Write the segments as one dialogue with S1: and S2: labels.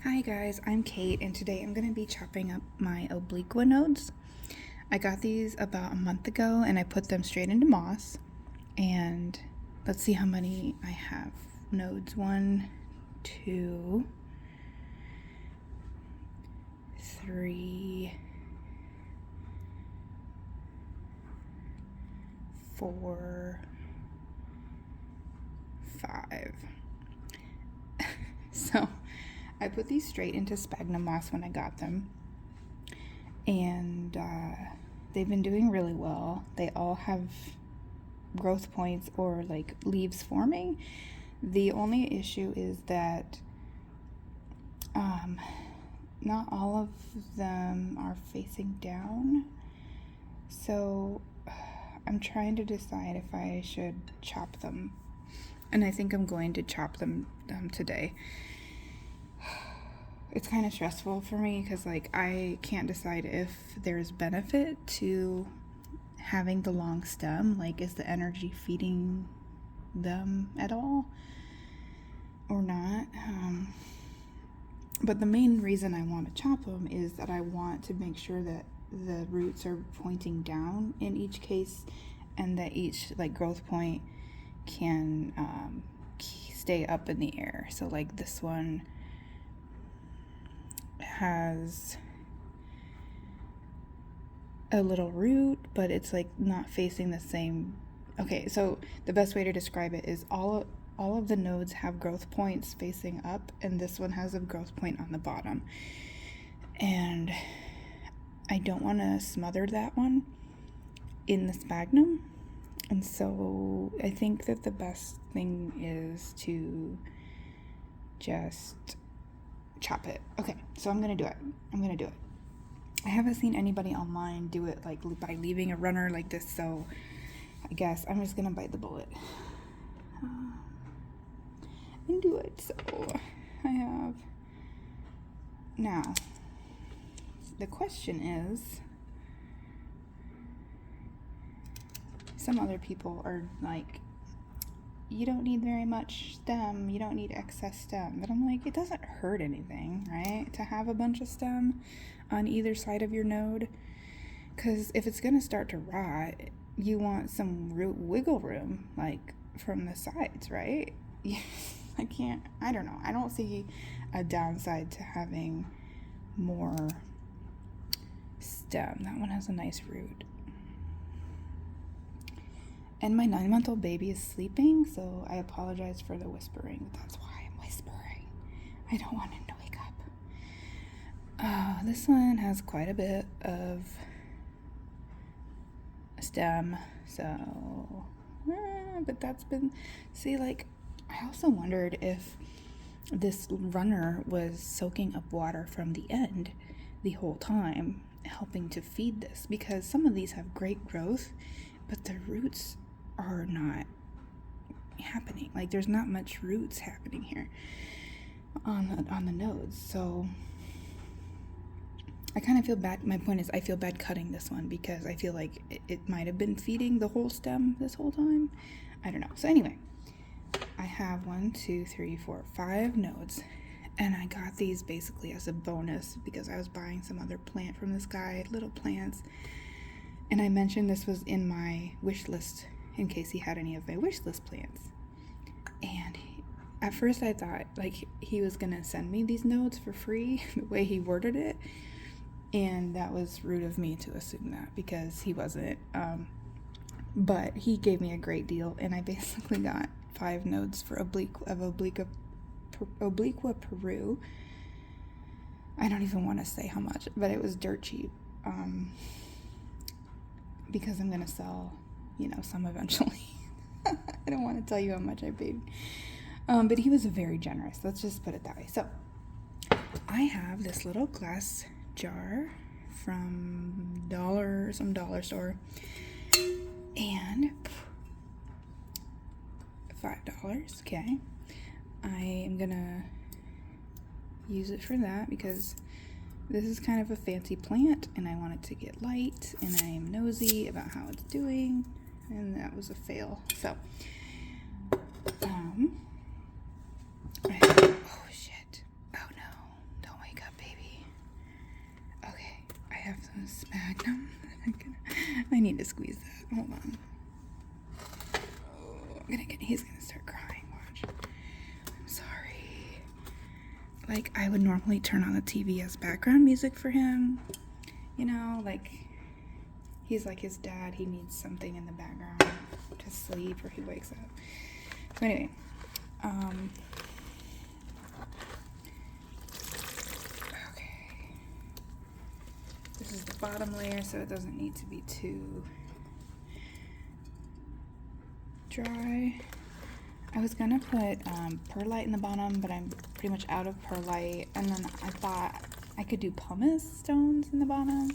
S1: Hi guys, I'm Kate and today I'm going to be chopping up my obliqua nodes. I got these about a month ago and I put them straight into moss, and let's see how many I have. Nodes 1, 2, 3, 4, 5. So I put these straight into sphagnum moss when I got them, and they've been doing really well. They all have growth points or like leaves forming. The only issue is that not all of them are facing down, so I'm trying to decide if I should chop them, and I think I'm going to chop them today. It's kind of stressful for me because like I can't decide if there's benefit to having the long stem. Like, is the energy feeding them at all or not? But the main reason I want to chop them is that I want to make sure that the roots are pointing down in each case, and that each like growth point can stay up in the air. So like this one has a little root, but it's like not facing the same. Okay, so the best way to describe it is all of the nodes have growth points facing up, and this one has a growth point on the bottom. And I don't want to smother that one in the sphagnum, and so I think that the best thing is to just chop it. Okay, so I'm gonna do it. I haven't seen anybody online do it like by leaving a runner like this, so I guess I'm just gonna bite the bullet and do it. So I have now. The question is, some other people are like, you don't need very much stem, you don't need excess stem. But I'm like, it doesn't hurt anything, right, to have a bunch of stem on either side of your node, because if it's gonna start to rot, you want some root wiggle room, like from the sides, right? I don't know. I don't see a downside to having more stem. That one has a nice root. And my 9-month-old baby is sleeping, so I apologize for the whispering. That's why I'm whispering. I don't want him to wake up. This one has quite a bit of stem, so but that's been, see, like, I also wondered if this runner was soaking up water from the end the whole time, helping to feed this, because some of these have great growth, but the roots are not happening. Like, there's not much roots happening here on the nodes. So I kind of feel bad. My point is, I feel bad cutting this one because I feel like it might have been feeding the whole stem this whole time. I don't know. So anyway, I have 1, 2, 3, 4, 5 nodes, and I got these basically as a bonus because I was buying some other plant from this guy, little plants, and I mentioned this was in my wish list in case he had any of my wish list plants. And at first I thought like he was gonna send me these nodes for free, the way he worded it, and that was rude of me to assume that, because he wasn't. But he gave me a great deal, and I basically got 5 nodes for Obliqua Peru. I don't even want to say how much, but it was dirt cheap, because I'm gonna sell, some eventually. I don't want to tell you how much I paid, but he was very generous. Let's just put it that way. So I have this little glass jar from some dollar store, and $5. Okay, I am gonna use it for that because this is kind of a fancy plant and I want it to get light, and I am nosy about how it's doing, and that was a fail. So oh shit, oh no, I need to squeeze that. Hold on. Oh, he's gonna start crying. Watch. I'm sorry. Like, I would normally turn on the TV as background music for him. You know, like, he's like his dad. He needs something in the background to sleep or he wakes up. So anyway, okay. This is the bottom layer, so it doesn't need to be too dry. I was gonna put perlite in the bottom, but I'm pretty much out of perlite. And then I thought I could do pumice stones in the bottom.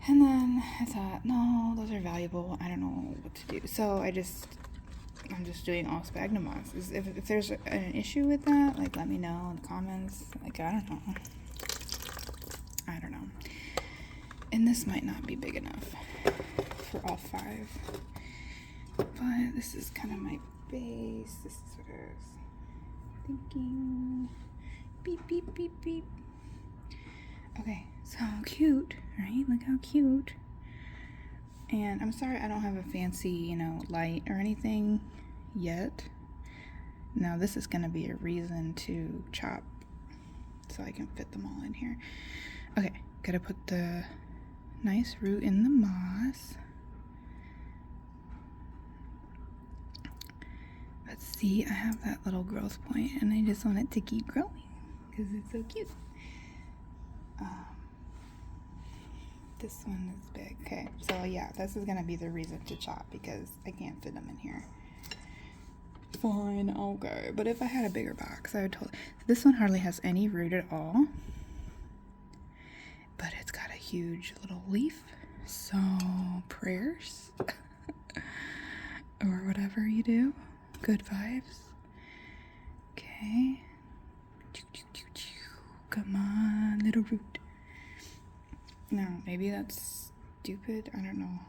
S1: And then I thought, no, those are valuable. I don't know what to do. So I'm just doing all sphagnum moss. If there's an issue with that, like, let me know in the comments. Like, I don't know. And this might not be big enough for all 5. But this is kind of my base. This is what I was thinking. Beep, beep, beep, beep. Okay, so cute, right? Look how cute. And I'm sorry I don't have a fancy, light or anything yet. Now this is going to be a reason to chop so I can fit them all in here. Okay, gotta put the nice root in the moss. Let's see, I have that little growth point and I just want it to keep growing because it's so cute. This one is big. Okay, so yeah, this is gonna be the reason to chop because I can't fit them in here. Fine, okay. But if I had a bigger box, I would totally. This one hardly has any root at all, but it's got a huge little leaf. So prayers, or whatever you do, good vibes. Okay. Come on, little root. Now, maybe that's stupid. I don't know.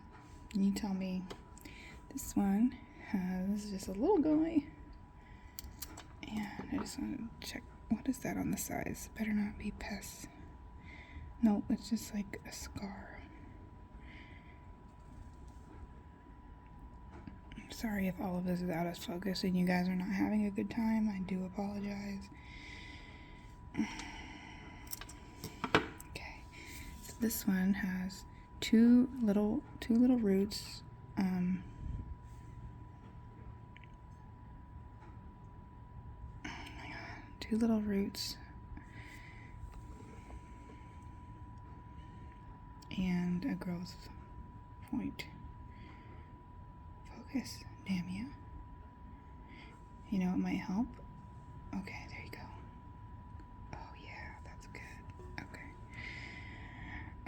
S1: You tell me. This one has just a little guy. And I just want to check. What is that on the sides? Better not be pests. No, it's just like a scar. I'm sorry if all of this is out of focus and you guys are not having a good time. I do apologize. This one has two little roots. Oh my god, 2 little roots. And a growth point. Focus, damn you. You know what might help? Okay, there you go. Oh yeah, that's good. Okay.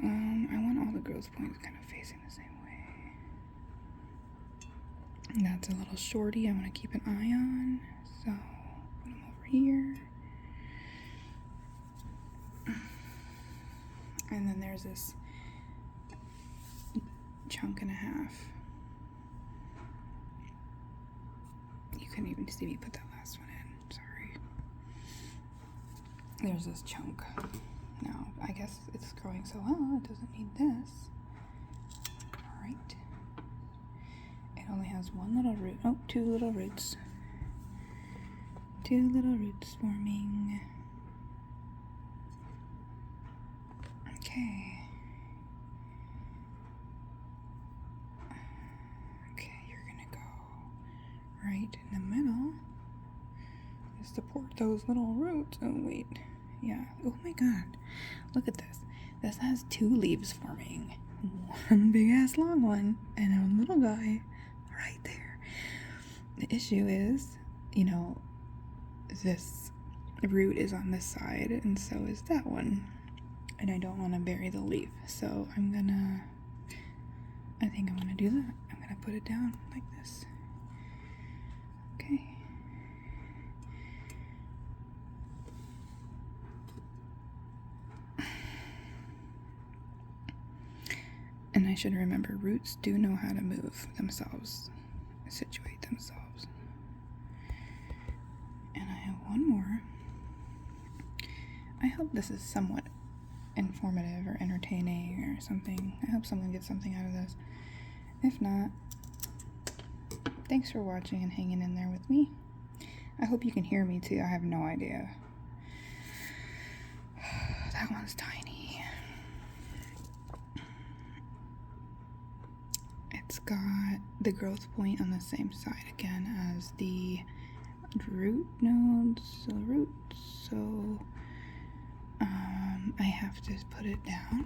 S1: I want all the growth points kind of facing the same way. And that's a little shorty I want to keep an eye on. So, put them over here. And then there's this chunk and a half. You couldn't even see me put that last one in. Sorry. There's this chunk. Now, I guess it's growing so well, it doesn't need this. Alright. It only has 1 little root. Oh, 2 little roots. 2 little roots forming. Okay. Okay, you're gonna go right in the middle. Just support those little roots. Oh, wait. Yeah. Oh my god. Look at this. This has 2 leaves forming. One big ass long one and a little guy right there. The issue is, this root is on this side and so is that one. And I don't want to bury the leaf. So I think I'm gonna do that. I'm gonna put it down like this. Okay. And I should remember, roots do know how to move themselves, situate themselves. And I have one more. I hope this is somewhat informative or entertaining or something. I hope someone gets something out of this. If not, thanks for watching and hanging in there with me. I hope you can hear me too. I have no idea. That one's tiny. It's got the growth point on the same side again as the root nodes, so I have to put it down.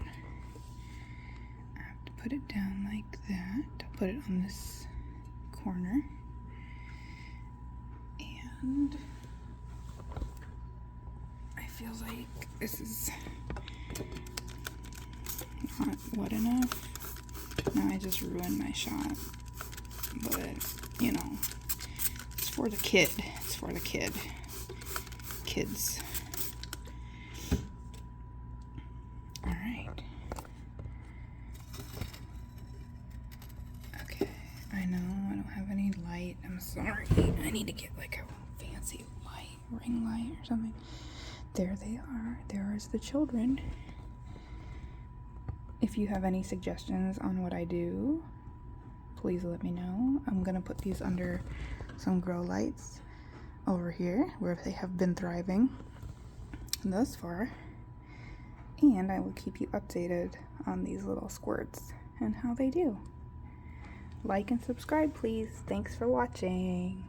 S1: I have to put it down like that. I'll put it on this corner. And I feel like this is not wet enough. Now I just ruined my shot. But, you know, it's for the kid. It's for the kid. Kids. Alright. Okay. I know I don't have any light. I'm sorry. I need to get like a fancy light, ring light or something. There they are. There is the children. If you have any suggestions on what I do, please let me know. I'm gonna put these under some grow lights over here where they have been thriving thus far, and I will keep you updated on these little squirts and how they do. Like and subscribe, please. Thanks for watching.